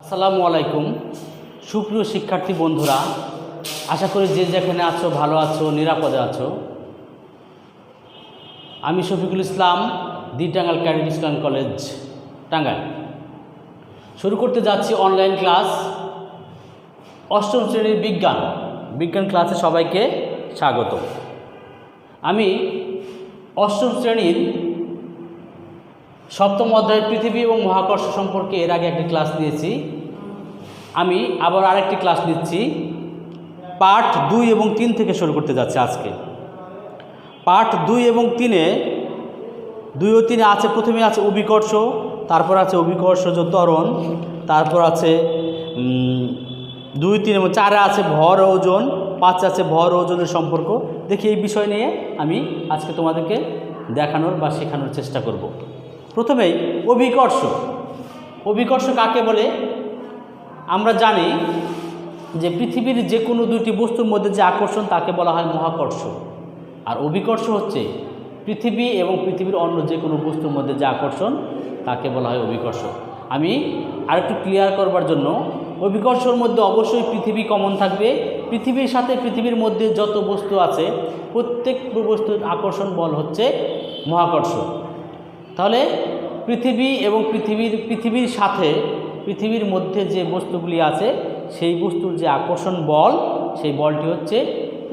আসসালামু আলাইকুম সুপ্রিয় শিক্ষার্থী বন্ধুরা, আশা করি যে যেখানে আছো ভালো আছো, নিরাপদে আছো। আমি শফিকুল ইসলাম, দি টাঙ্গাইল ক্যাডেট ইসলাম কলেজ টাঙ্গাইল। শুরু করতে যাচ্ছি অনলাইন ক্লাস অষ্টম শ্রেণীর বিজ্ঞান ক্লাসে সবাইকে স্বাগত। আমি অষ্টম শ্রেণীর সপ্তম অধ্যায় পৃথিবী এবং মহাকর্ষ সম্পর্কে এর আগে একটি ক্লাস নিয়েছি। আমি আবার আরেকটি ক্লাস নিচ্ছি, পার্ট 2 এবং 3 থেকে শুরু করতে যাচ্ছি আজকে। পার্ট 2 এবং 3-এ 2 ও 3-এ আছে, প্রথমে আছে অভিকর্ষ, তারপর আছে অভিকর্ষজ ত্বরণ, তারপর আছে 2, 3 এবং 4-এ আছে ভর ও ওজন, 5-এ আছে ভর ও ওজনের সম্পর্ক। দেখি এই বিষয় নিয়ে আমি আজকে তোমাদেরকে দেখানোর বা শেখানোর চেষ্টা করব। প্রথমেই অভিকর্ষ কাকে বলে? আমরা জানি যে পৃথিবীর যে কোনো দুইটি বস্তুর মধ্যে যে আকর্ষণ তাকে বলা হয় মহাকর্ষ, আর অভিকর্ষ হচ্ছে পৃথিবী এবং পৃথিবীর অন্য যে কোনো বস্তুর মধ্যে যে আকর্ষণ তাকে বলা হয় অভিকর্ষ। আমি আরেকটু ক্লিয়ার করবার জন্য, অভিকর্ষর মধ্যে অবশ্যই পৃথিবী কমন থাকবে। পৃথিবীর সাথে পৃথিবীর মধ্যে যত বস্তু আছে প্রত্যেক বস্তুর আকর্ষণ বল হচ্ছে মহাকর্ষ। তাহলে পৃথিবী এবং পৃথিবীর সাথে পৃথিবীর মধ্যে যে বস্তুগুলি আছে সেই বস্তুর যে আকর্ষণ বল, সেই বলটি হচ্ছে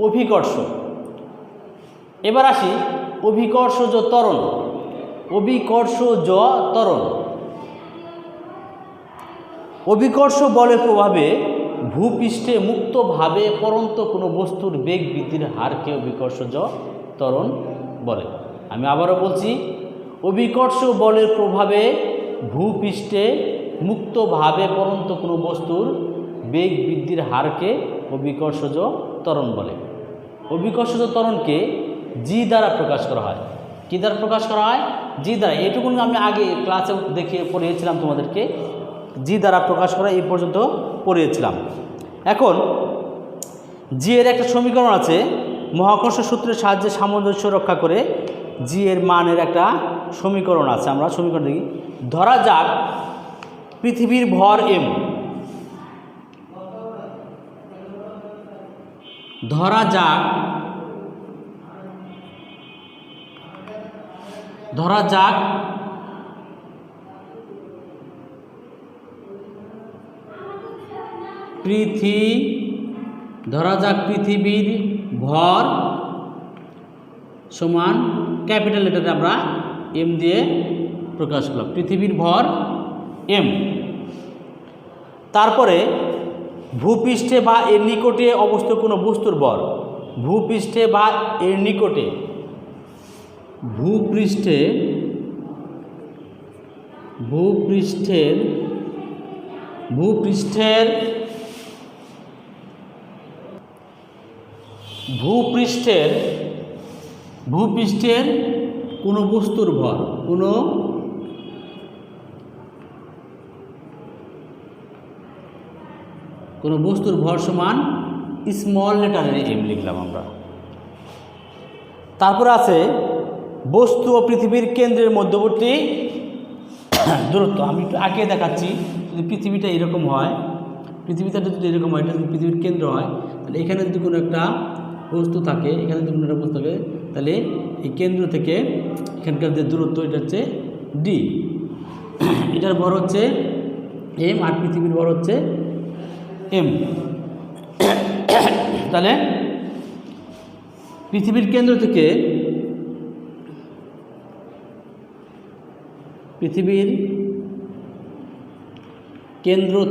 অভিকর্ষ। এবার আসি অভিকর্ষজ ত্বরণ। অভিকর্ষ বলের প্রভাবে ভূপৃষ্ঠে মুক্তভাবে পরন্ত কোনো বস্তুর বেগ বৃদ্ধির হারকে অভিকর্ষজ ত্বরণ বলে। আমি আবারও বলছি, অভিকর্ষ বলের প্রভাবে ভূপৃষ্ঠে মুক্তভাবে পরন্ত কোনো বস্তুর বেগ বৃদ্ধির হারকে অভিকর্ষজ ত্বরণ বলে। অভিকর্ষজ ত্বরণকে জি দ্বারা প্রকাশ করা হয়। কী দ্বারা প্রকাশ করা হয়? জি দ্বারা। এটুকু আমি আগে ক্লাসে পড়িয়েছিলাম তোমাদেরকে, জি দ্বারা প্রকাশ করা এই পর্যন্ত পড়িয়েছিলাম। এখন জি এর একটা সমীকরণ আছে, মহাকর্ষ সূত্রের সাহায্যে সামঞ্জস্য রক্ষা করে জি এর মানের একটা সমীকরণ আছে। আমরা সমীকরণ দেখি। ধরা যাক পৃথিবীর ভর m, ধরা যাক পৃথিবীর ভর সমান ক্যাপিটাল লেটারে আমরা m দিয়ে প্রকাশ করলাম, পৃথিবীর ভর m। তারপরে ভূপৃষ্ঠে বা এর নিকটে অবস্থিত কোনো বস্তুর ভর, ভূপৃষ্ঠে বা এর নিকটে, ভূপৃষ্ঠের কোনো বস্তুর ভর, কোনো বস্তুর ভর সমান স্মল লেটারে m লিখলাম আমরা। তারপর আছে বস্তু ও পৃথিবীর কেন্দ্রের মধ্যবর্তী দূরত্ব। আমি একটু আগে দেখাচ্ছি, যদি পৃথিবীটা এরকম হয়, পৃথিবীটা যদি এরকম হয়, এটা যদি পৃথিবীর কেন্দ্র হয়, তাহলে এখানে যদি কোনো একটা বস্তু থাকে, তাহলে এই কেন্দ্র থেকে এখানকার যে দূরত্ব এটা হচ্ছে ডি, এটার ভর হচ্ছে m, আর পৃথিবীর ভর হচ্ছে m। তাহলে পৃথিবীর কেন্দ্র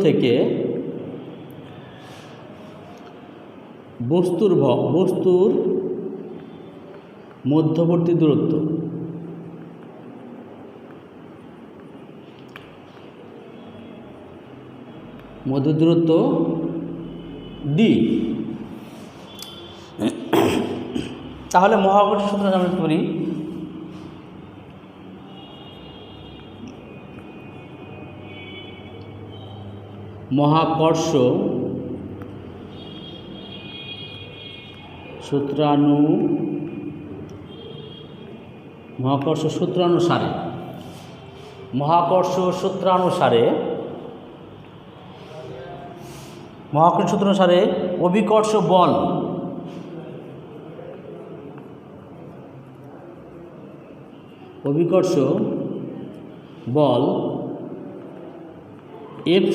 থেকে বস্তুর মধ্যবর্তী দূরত্ব, ডি। তাহলে মহাকর্ষ সূত্র আমরা করি, মহাকর্ষ সূত্রানুসারে মহাকর্ষ সূত্র অনুসারে অভিকর্ষ বল F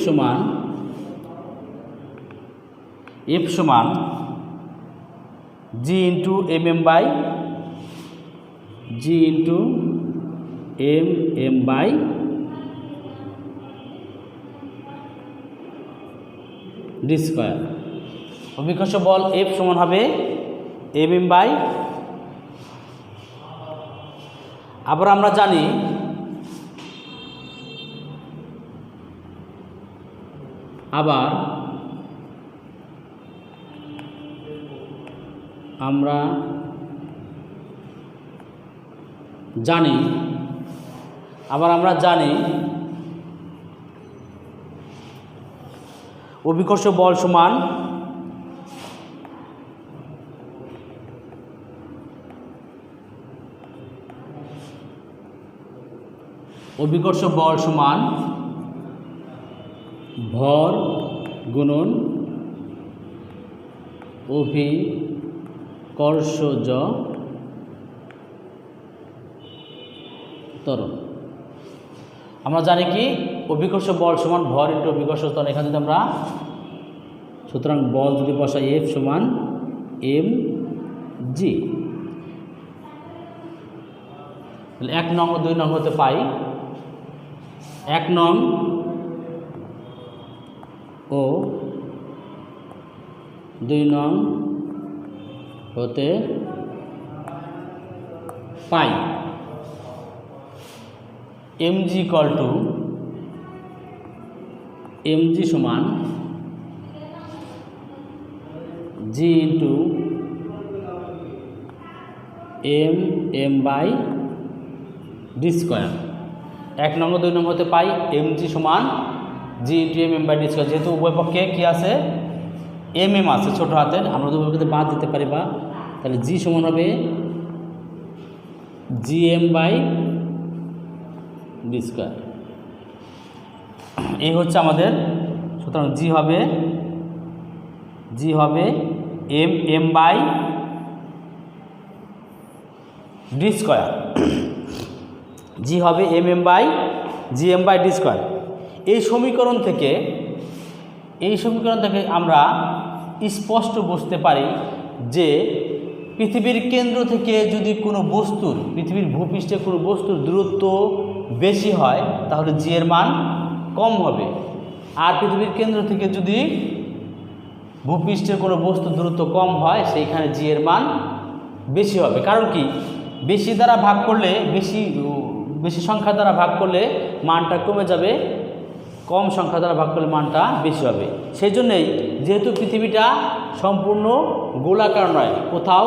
সমান G into mm by d square. অভিকর্ষ বল F সমান হবে mm বাই, আবার আমরা জানি অভিকর্ষ বল সমান ভর গুণন অভিকর্ষজ ত্বরণ। আমরা জানি কি অভিকর্ষ বল সমান ভর ইন্টু অভিকর্ষ ত্বরণ। এখানে যদি আমরা সুতরাং বল যদি বসাই F সমান mg, 1 নং ও 2 নং হতে পাই, 1 নং ও 2 নং হতে পাই mg সমান g into mm by d square. 1 নং ও 2 নং হতে পাই mg সমান g into mm by d square. যেহেতু উভয় পক্ষে কি আছে mm আছে ছোট হাতের, আমরা উভয় পক্ষে বাদ দিতে পারি বা, তাহলে g সমান হবে gm by d স্কয়ার। এই হচ্ছে আমাদের, সুতরাং g হবে mm by d square, g হবে mm by gm by d square. এই সমীকরণ থেকে আমরা স্পষ্ট বুঝতে পারি যে পৃথিবীর কেন্দ্র থেকে যদি কোনো বস্তুর, পৃথিবীর ভূপৃষ্ঠে কোনো বস্তুর দূরত্ব বেশি হয় তাহলে জি এর মান কম হবে, আর পৃথিবীর কেন্দ্র থেকে যদি ভূপৃষ্ঠের কোনো বস্তুর দূরত্ব কম হয় সেইখানে জি এর মান বেশি হবে। কারণ কি, বেশি দ্বারা ভাগ করলে, বেশি সংখ্যা দ্বারা ভাগ করলে মানটা কমে যাবে, কম সংখ্যা দ্বারা ভাগ করলে মানটা বেশি হবে। সেই জন্যেই যেহেতু পৃথিবীটা সম্পূর্ণ গোলাকার নয়, কোথাও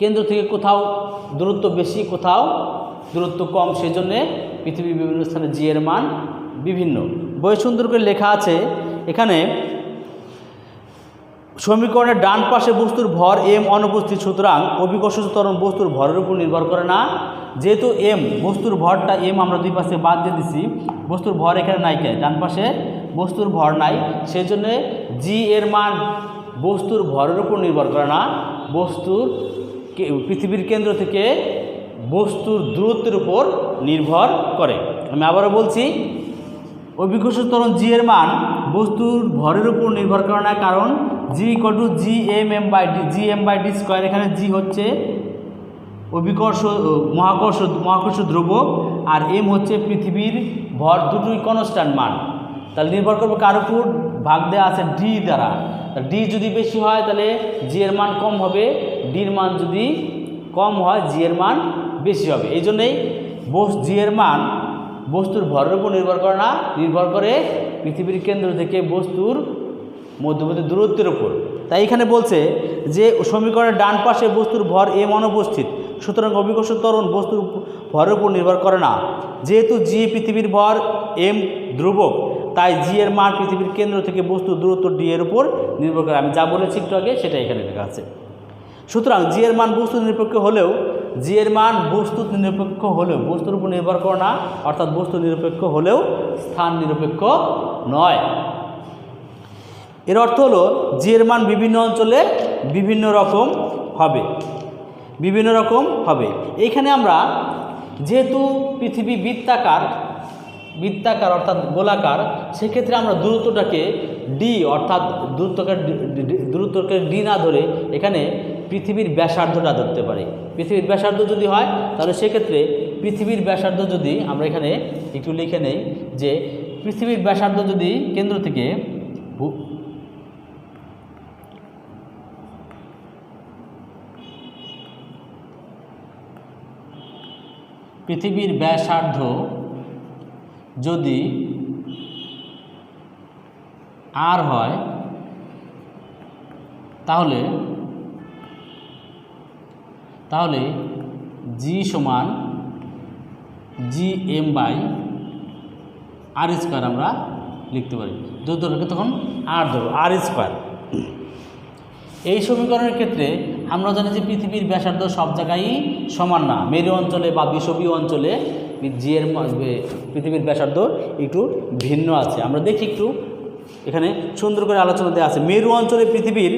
কেন্দ্র থেকে কোথাও দূরত্ব বেশি, কোথাও দূরত্ব কম, সেই জন্যে পৃথিবীর বিভিন্ন স্থানে জি এর মান বিভিন্ন। বই সুন্দর করে লেখা আছে এখানে, সমীকরণের ডান পাশে বস্তুর ভর m অনুপস্থিত, সুতরাং অভিকর্ষজ ত্বরণ বস্তুর ভরের উপর নির্ভর করে না। যেহেতু m বস্তুর ভরটা m আমরা দুই পাশে বাদ দিয়ে দিছি, বস্তুর ভর এখানে নাই, কে ডান পাশে বস্তুর ভর নাই, সেই জন্যে জি এর মান বস্তুর ভরের উপর নির্ভর করে না, পৃথিবীর কেন্দ্র থেকে বস্তুর দূরত্বের উপর নির্ভর করে। আমি আবারও বলছি, অভিকর্ষ ত্বরণ জি এর মান বস্তুর ভরের উপর নির্ভর করে না, কারণ g equal to gm by d square. এখানে জি হচ্ছে মহাকর্ষ ধ্রুবক, আর m হচ্ছে পৃথিবীর ভর, দুটোই কনস্ট্যান্ট মান। তাহলে নির্ভর করবে কার উপর, ভাগ দেওয়া আছে ডি দ্বারা। ডি যদি বেশি হয় তাহলে জি এর মান কম হবে, ডির মান যদি কম হয় জি এর মান বেশি হবে। এই জন্যেই জি এর মান বস্তুর ভরের উপর নির্ভর করে না, নির্ভর করে পৃথিবীর কেন্দ্র থেকে বস্তুর মধ্যবর্তী দূরত্বের উপর। তাই এখানে বলছে যে সমীকরণের ডান পাশে বস্তুর ভর m অনুপস্থিত, সুতরাং অভিকর্ষ ত্বরণ বস্তুর ভরের উপর নির্ভর করে না। যেহেতু জি পৃথিবীর ভর, m ধ্রুবক, তাই জি এর মান পৃথিবীর কেন্দ্র থেকে বস্তুর দূরত্ব ডি এর উপর নির্ভর করে। আমি যা বলেছি একটু আগে সেটা এখানে লেখা আছে। সুতরাং জি এর মান বস্তু নিরপেক্ষ হলেও, বস্তুর উপর নির্ভর করে না, অর্থাৎ বস্তু নিরপেক্ষ হলেও স্থান নিরপেক্ষ নয়। এর অর্থ হলো জি এর মান বিভিন্ন অঞ্চলে বিভিন্ন রকম হবে, বিভিন্ন রকম হবে। এইখানে আমরা যেহেতু পৃথিবী বৃত্তাকার অর্থাৎ গোলাকার, সেক্ষেত্রে আমরা দূরত্বটাকে ডি অর্থাৎ দূরত্বকে ডি না ধরে এখানে পৃথিবীর ব্যাসার্ধটা ধরতে পারি। পৃথিবীর ব্যাসার্ধ যদি হয় তাহলে সেক্ষেত্রে পৃথিবীর ব্যাসার্ধ যদি আমরা এখানে একটু লিখে নেই যে পৃথিবীর ব্যাসার্ধ যদি কেন্দ্র থেকে পৃথিবীর ব্যাসার্ধ যদি আর হয় তাহলে জি সমান g m by r square আমরা লিখতে পারি। দূরত্বকে তখন আর ধরো আর স্কোয়ার। এই সমীকরণের ক্ষেত্রে আমরা জানি যে পৃথিবীর ব্যাসার্ধ সব জায়গায় সমান না, মেরু অঞ্চলে বা বিষুবীয় অঞ্চলে জি এর পৃথিবীর ব্যাসার্ধ একটু ভিন্ন আছে। আমরা দেখি একটু এখানে সুন্দর করে আলোচনা দেওয়া আছে। মেরু অঞ্চলে পৃথিবীর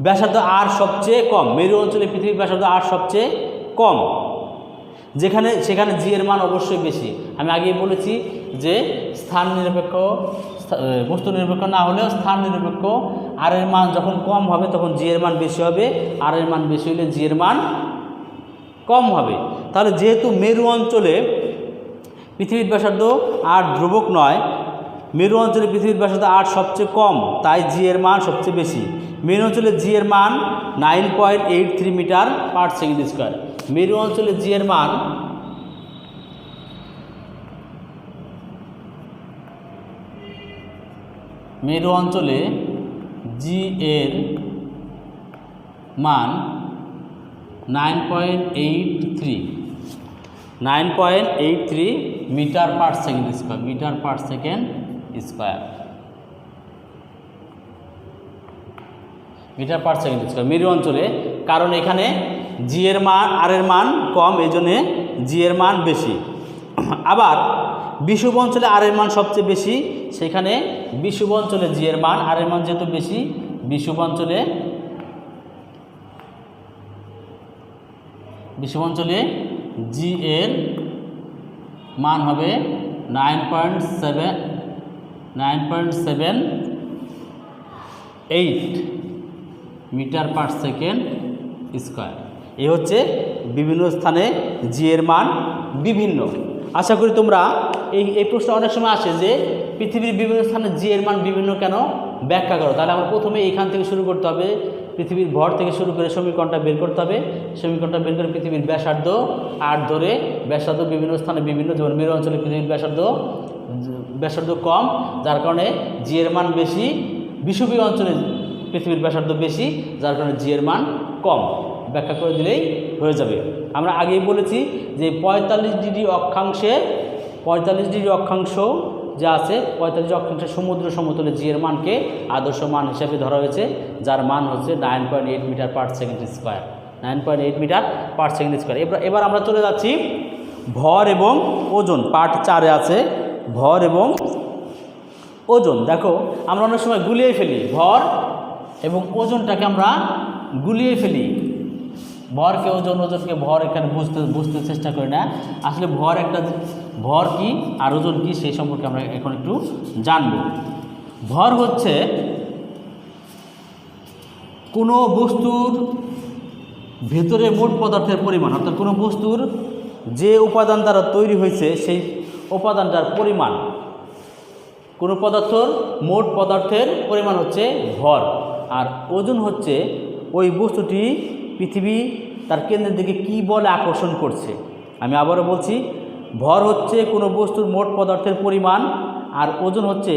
ব্যাসার্ধ আর সবচেয়ে কম, মেরু অঞ্চলে পৃথিবীর ব্যাসার্ধ আর সবচেয়ে কম, সেখানে জি এর মান অবশ্যই বেশি। আমি আগেই বলেছি যে স্থান নিরপেক্ষ, বস্তু নিরপেক্ষ না হলেও স্থান নিরপেক্ষ, আর এর মান যখন কম হবে তখন জি এর মান বেশি হবে, আর এর মান বেশি হলে জি এর মান কম হবে। তাহলে যেহেতু মেরু অঞ্চলে পৃথিবীর ব্যাসার্ধ আর ধ্রুবক নয়, মেরু অঞ্চলে পৃথিবীর ব্যাসার্ধ আর সবচেয়ে কম, তাই জি এর মান সবচেয়ে বেশি। মেরু অঞ্চলে জি এর মান 9.83 মিটার পার সেকেন্ড স্কোয়ার। মেরু অঞ্চলে জি এর মান মেরু অঞ্চলে জি এর মান 9.83 metre per second square, metre per second square, metre per second square মেরু অঞ্চলে। কারণ এখানে জি এর মান আর এর মান কম, এই জন্যে জি এর মান বেশি। আবার বিষুব অঞ্চলে আর এর মান সবচেয়ে বেশি, সেখানে বিষুব অঞ্চলে জি এর মান আর এর মান যেহেতু বেশি, বিষুব অঞ্চলে জি এর মান হবে 9.78 মিটার পার সেকেন্ড স্কোয়ার। এই হচ্ছে বিভিন্ন স্থানে জি এর মান বিভিন্ন। আশা করি তোমরা এই প্রশ্ন অনেক সময় আসে যে পৃথিবীর বিভিন্ন স্থানে জি এর মান বিভিন্ন কেন, ব্যাখ্যা করো। তাহলে আমরা প্রথমে এখান থেকে শুরু করতে হবে, পৃথিবীর ভর থেকে শুরু করে সমীকরণটা বের করতে হবে। সমীকরণটা বের করে পৃথিবীর ব্যাসার্ধ আর ধরে ব্যাসার্ধ বিভিন্ন স্থানে বিভিন্ন, যেমন মেরু অঞ্চলে পৃথিবীর ব্যাসার্ধ কম, যার কারণে জি এর মান বেশি। বিষুবীয় অঞ্চলে পৃথিবীর ব্যাসার্ধ বেশি, যার কারণে জি এর মান কম। ব্যাখ্যা করে দিলেই হয়ে যাবে। আমরা আগেই বলেছি যে 45 ডিগ্রি অক্ষাংশ যা আছে, 45 অক্ষাংশের সমুদ্র সমতলে জি এর মানকে আদর্শ মান হিসেবে ধরা হয়েছে, যার মান হচ্ছে 9.8 metre per second square, 9.8 metre per second square. এবার আমরা চলে যাচ্ছি ভর এবং ওজন, পার্ট 4-এ আছে ভর এবং ওজন। দেখো আমরা অনেক সময় গুলিয়ে ফেলি, ভর এবং ওজনটাকে আমরা গুলিয়ে ফেলি, ভরকে ওজন, ওজনকে ভর, এখানে বুঝতে চেষ্টা করি না আসলে ভর কি আর ওজন কি সেই সম্পর্কে আমরা এখন একটু জানব। ভর হচ্ছে কোনো বস্তুর ভেতরে মোট পদার্থের পরিমাণ, অর্থাৎ কোনো বস্তুর যে উপাদান দ্বারা তৈরি হয়েছে সেই উপাদানটার পরিমাণ। কোনো পদার্থর মোট পদার্থের পরিমাণ হচ্ছে ভর। আর ওজন হচ্ছে ওই বস্তুটি পৃথিবী তার কেন্দ্রের দিকে কী বলে আকর্ষণ করছে। আমি আবারও বলছি, ভর হচ্ছে কোনো বস্তুর মোট পদার্থের পরিমাণ, আর ওজন হচ্ছে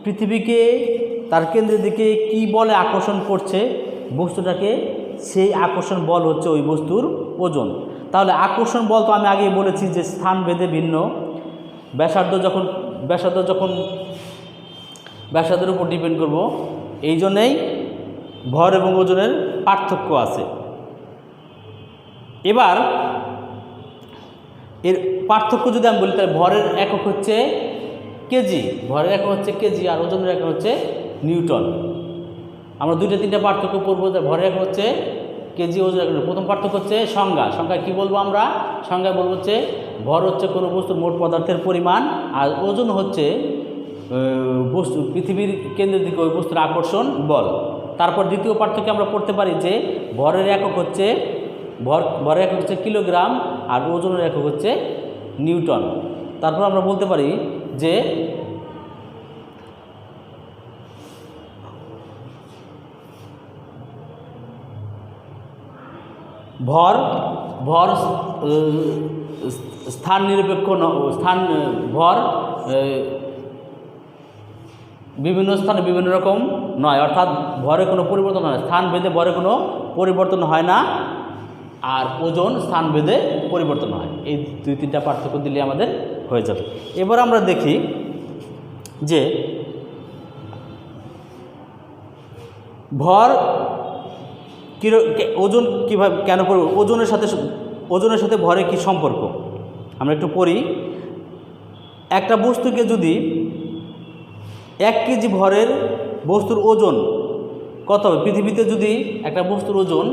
পৃথিবীকে তার কেন্দ্রের দিকে কী বলে আকর্ষণ করছে বস্তুটাকে, সেই আকর্ষণ বল হচ্ছে ওই বস্তুর ওজন। তাহলে আকর্ষণ বল তো আমি আগেই বলেছি যে স্থান ভেদে ভিন্ন, ব্যাসার্ধের উপর ডিপেন্ড করব, এই জন্যেই ভর এবং ওজনের পার্থক্য আছে। এবার এর পার্থক্য যদি আমি বলি তাহলে ভরের একক হচ্ছে কেজি, ভরের একক হচ্ছে কেজি, আর ওজনের একক হচ্ছে নিউটন। আমরা দুইটা তিনটা পার্থক্য পড়বো। ভরের একক হচ্ছে কেজি, ওজনের একক। প্রথম পার্থক্য হচ্ছে সংজ্ঞায় কি বলবো আমরা? সংজ্ঞায় বলবো হচ্ছে ভর হচ্ছে কোনো বস্তুর মোট পদার্থের পরিমাণ, আর ওজন হচ্ছে বস্তু পৃথিবীর কেন্দ্রের দিকে ওই বস্তুর আকর্ষণ বল। তারপর দ্বিতীয় পার্থক্য আমরা পড়তে পারি যে ভরের একক হচ্ছে ভরের একক হচ্ছে কিলোগ্রাম, আর ওজনের একক হচ্ছে নিউটন। তারপর আমরা বলতে পারি যে ভর স্থান নিরপেক্ষ ভর বিভিন্ন স্থানে বিভিন্ন রকম নয়, অর্থাৎ ভরে কোনো পরিবর্তন হয় না, স্থান ভেদে ভরে কোনো পরিবর্তন হয় না, আর ওজন স্থান ভেদে পরিবর্তন হয়। এই দুই তিনটা পার্থক্য দিলে আমাদের হয়ে যাবে। এবার আমরা দেখি যে ভর ওজন কীভাবে কেন পড়ব, ওজনের সাথে ভরের কী সম্পর্ক আমরা একটু পড়ি। একটা বস্তুকে যদি 1 কেজি ভরের বস্তুর ওজন কত হবে? পৃথিবীতে যদি একটা বস্তুর ওজন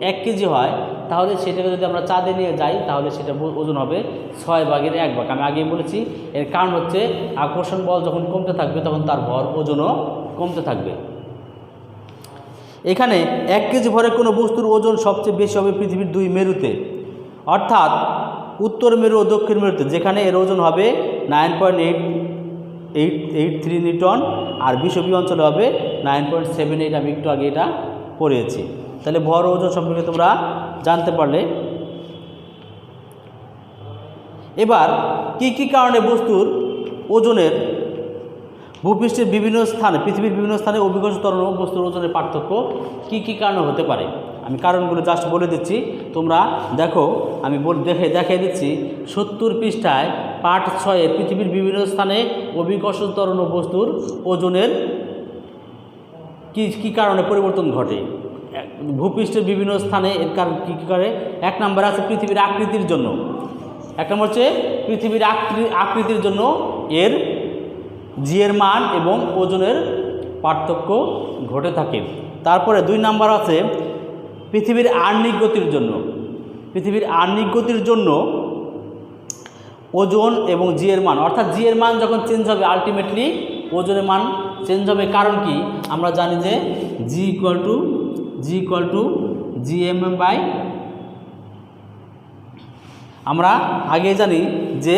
1 কেজি হয়, তাহলে সেটাকে যদি আমরা চাঁদে নিয়ে যাই তাহলে সেটা ওজন হবে 6/1 ভাগ। আমি আগেই বলেছি এর কারণ হচ্ছে আকর্ষণ বল যখন কমতে থাকবে তখন তার ভর ওজনও কমতে থাকবে। এখানে 1 কেজি ভরের কোনো বস্তুর ওজন সবচেয়ে বেশি হবে পৃথিবীর 2 মেরুতে, অর্থাৎ উত্তর মেরু ও দক্ষিণ মেরুতে, যেখানে এর ওজন হবে 9.883 নিউটন, আর বিষুবীয় অঞ্চলে হবে 9.78। আমি একটু আগে এটা পড়িয়েছি। তাহলে ভর ও ওজন সম্পর্কে তোমরা জানতে পারলে। এবার কি কারণে বস্তুর ওজনের ভূপৃষ্ঠের বিভিন্ন স্থানে, পৃথিবীর বিভিন্ন স্থানে অভিকর্ষ ত্বরণ ও বস্তুর ওজনের পার্থক্য কি কারণে হতে পারে? আমি কারণগুলো জাস্ট বলে দিচ্ছি, তোমরা দেখো। আমি দেখিয়ে দিচ্ছি 70 পৃষ্ঠায় পাঠ 6-এ পৃথিবীর বিভিন্ন স্থানে অভিকর্ষ ত্বরণ ও বস্তুর ওজনের কি কারণে পরিবর্তন ঘটে। ভূপৃষ্ঠের বিভিন্ন স্থানে এর কারণ কী করে? 1 নম্বর আছে পৃথিবীর আকৃতির জন্য। 1 নম্বর হচ্ছে পৃথিবীর আকৃতির জন্য এর জি এর মান এবং ওজনের পার্থক্য ঘটে থাকে। তারপরে 2 নম্বর আছে পৃথিবীর আহ্নিক গতির জন্য। পৃথিবীর আহ্নিক গতির জন্য ওজন এবং জি এর মান, অর্থাৎ জি এর মান যখন চেঞ্জ হবে আলটিমেটলি ওজনের মান চেঞ্জ হবে। কারণ কি? আমরা জানি যে জি ইকুয়াল টু GMM/, আমরা আগে জানি যে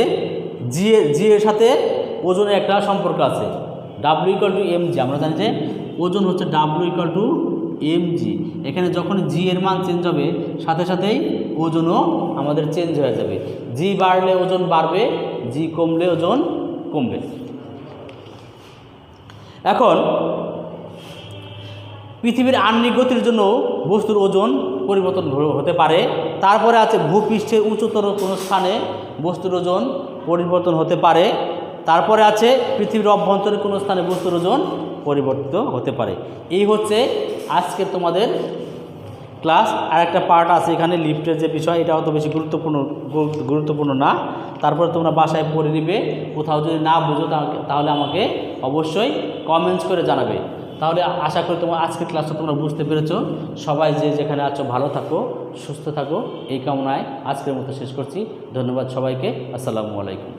জি এর সাথে ওজনের একটা সম্পর্ক আছে, W = mg। আমরা জানি যে ওজন হচ্ছে W = mg। এখানে যখন জি এর মান চেঞ্জ হবে সাথে সাথেই ওজনও আমাদের চেঞ্জ হয়ে যাবে। জি বাড়লে ওজন বাড়বে, জি কমলে ওজন কমবে। এখন পৃথিবীর আহ্নিক গতির জন্য বস্তুর ওজন পরিবর্তন হতে পারে। তারপরে আছে ভূপৃষ্ঠের উচ্চতর কোনো স্থানে বস্তুর ওজন পরিবর্তন হতে পারে। তারপরে আছে পৃথিবীর অভ্যন্তরে কোনো স্থানে বস্তুর ওজন পরিবর্তিত হতে পারে। এই হচ্ছে আজকে তোমাদের ক্লাস। আর একটা পার্ট আছে এখানে লিফটের যে বিষয়, এটা অত বেশি গুরুত্বপূর্ণ না। তারপরে তোমরা বাসায় পড়ে নিবে। কোথাও যদি না বুঝো তাহলে আমাকে অবশ্যই কমেন্টস করে জানাবে। তাহলে আশা করি তোমার আজকের ক্লাসটা তোমরা বুঝতে পেরেছো। সবাই যেখানে আছো ভালো থাকো, সুস্থ থাকো, এই কামনায় আজকের মতো শেষ করছি। ধন্যবাদ সবাইকে। আসসালামু আলাইকুম।